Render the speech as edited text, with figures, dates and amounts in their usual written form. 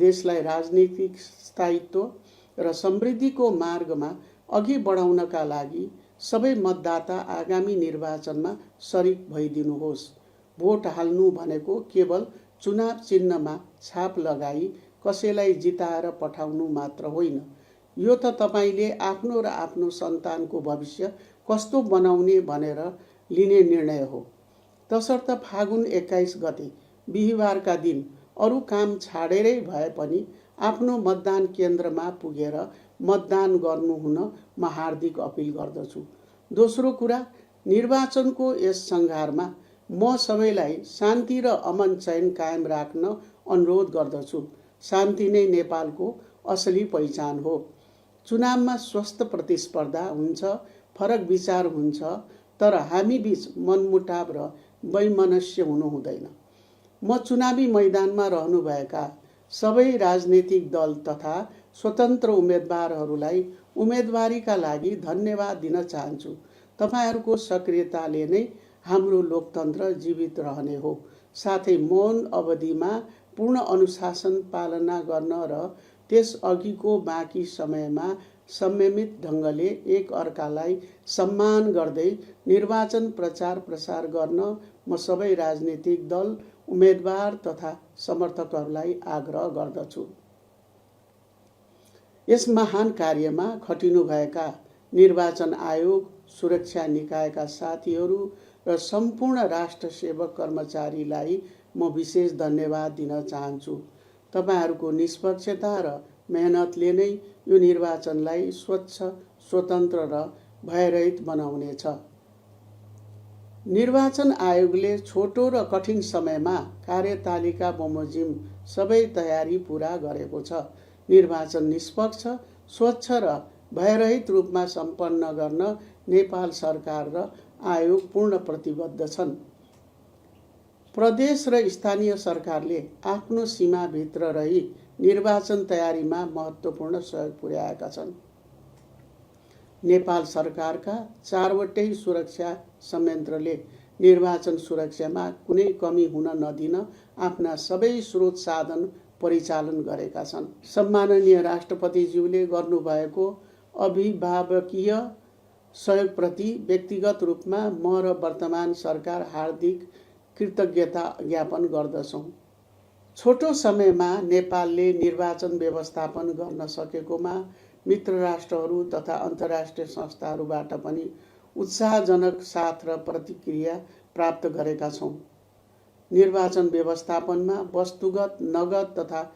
देशलाई राजनीतिक स्थायित्व र समृद्धिको मार्गमा अघि बढाउनका लागि सबै मतदाता आगामी निर्वाचनमा सरिक भइदिनुहोस्। भोट हाल्नु भनेको केवल चुनाव चिन्हमा छाप लगाई कसैलाई जिताएर पठाउनु मात्र होइन। यो त तपाईले आफ्नो र आफ्नो सन्तानको भविष्य कस्तो बनाउने भनेर लिने निर्णय हो। तसर्थ फागुन 21 गते बिहिबारका दिन अरू काम छाडेरै भए पनि आफ्नो मतदान केन्द्रमा पुगेर मतदान गर्नुहुन म हार्दिक अपिल गर्दछु। दोस्रो कुरा, निर्वाचनको यस सङ्घारमा म सबैलाई शान्ति र अमन चैन कायम राख्न अनुरोध गर्दछु। शान्ति नै नेपालको असली पहिचान हो। चुनावमा स्वस्थ प्रतिस्पर्धा हुन्छ, फरक विचार हुन्छ, तर हामी बीच मनमुटाव र वैमनस्य हुनु हुँदैन। म चुनावी मैदानमा रहनुभएका सबै राजनीतिक दल तथा स्वतन्त्र उम्मेदवारहरूलाई उम्मेदवारीका लागि धन्यवाद दिन चाहन्छु। तपाईहरूको सक्रियताले नै हाम्रो लोकतन्त्र जीवित रहने हो। साथै मौन अवधिमा पूर्ण अनुशासन पालना गर्न र त्यस अघिको बाँकी समयमा संयमित ढङ्गले एक अर्कालाई सम्मान गर्दै निर्वाचन प्रचार प्रसार गर्न म सबै राजनीतिक दल, उम्मेदवार तथा समर्थकहरूलाई आग्रह गर्दछु। यस महान कार्यमा खटिनुभएका निर्वाचन आयोग, सुरक्षा निकायका साथीहरू र सम्पूर्ण राष्ट्र सेवक कर्मचारीलाई म विशेष धन्यवाद दिन चाहन्छु। तपाईहरूको निष्पक्षता र मेहनतले नै यो निर्वाचनलाई स्वच्छ, स्वतन्त्र र भयरहित बनाउनेछ। निर्वाचन आयोगले छोटो र कठिन समयमा कार्यतालिका बमोजिम सबै तयारी पूरा गरेको छ। निर्वाचन निष्पक्ष, स्वच्छ र भयरहित रूपमा सम्पन्न गर्न नेपाल सरकार र आयोग पूर्ण प्रतिबद्ध छन्। प्रदेश र स्थानीय सरकारले आफ्नो सीमाभित्र रही निर्वाचन तयारीमा महत्त्वपूर्ण सहयोग पुर्याएका छन्। नेपाल सरकारका 4वटै सुरक्षा संयन्त्रले निर्वाचन सुरक्षामा कुनै कमी हुन नदिन आफ्ना सबै स्रोत साधन परिचालन गरेका छन्। सम्माननीय राष्ट्रपतिज्यूले गर्नुभएको अभिभावकीय सहयोगप्रति व्यक्तिगत रूपमा म र वर्तमान सरकार हार्दिक कृतज्ञता ज्ञापन गर्दछौँ। छोटो समयमा नेपालले निर्वाचन व्यवस्थापन गर्न सकेकोमा मित्र राष्ट्रहरू तथा अन्तर्राष्ट्रिय संस्थाहरूबाट पनि उत्साहजनक साथ र प्रतिक्रिया प्राप्त गरेका छौँ। निर्वाचन व्यवस्थापनमा वस्तुगत, नगद तथा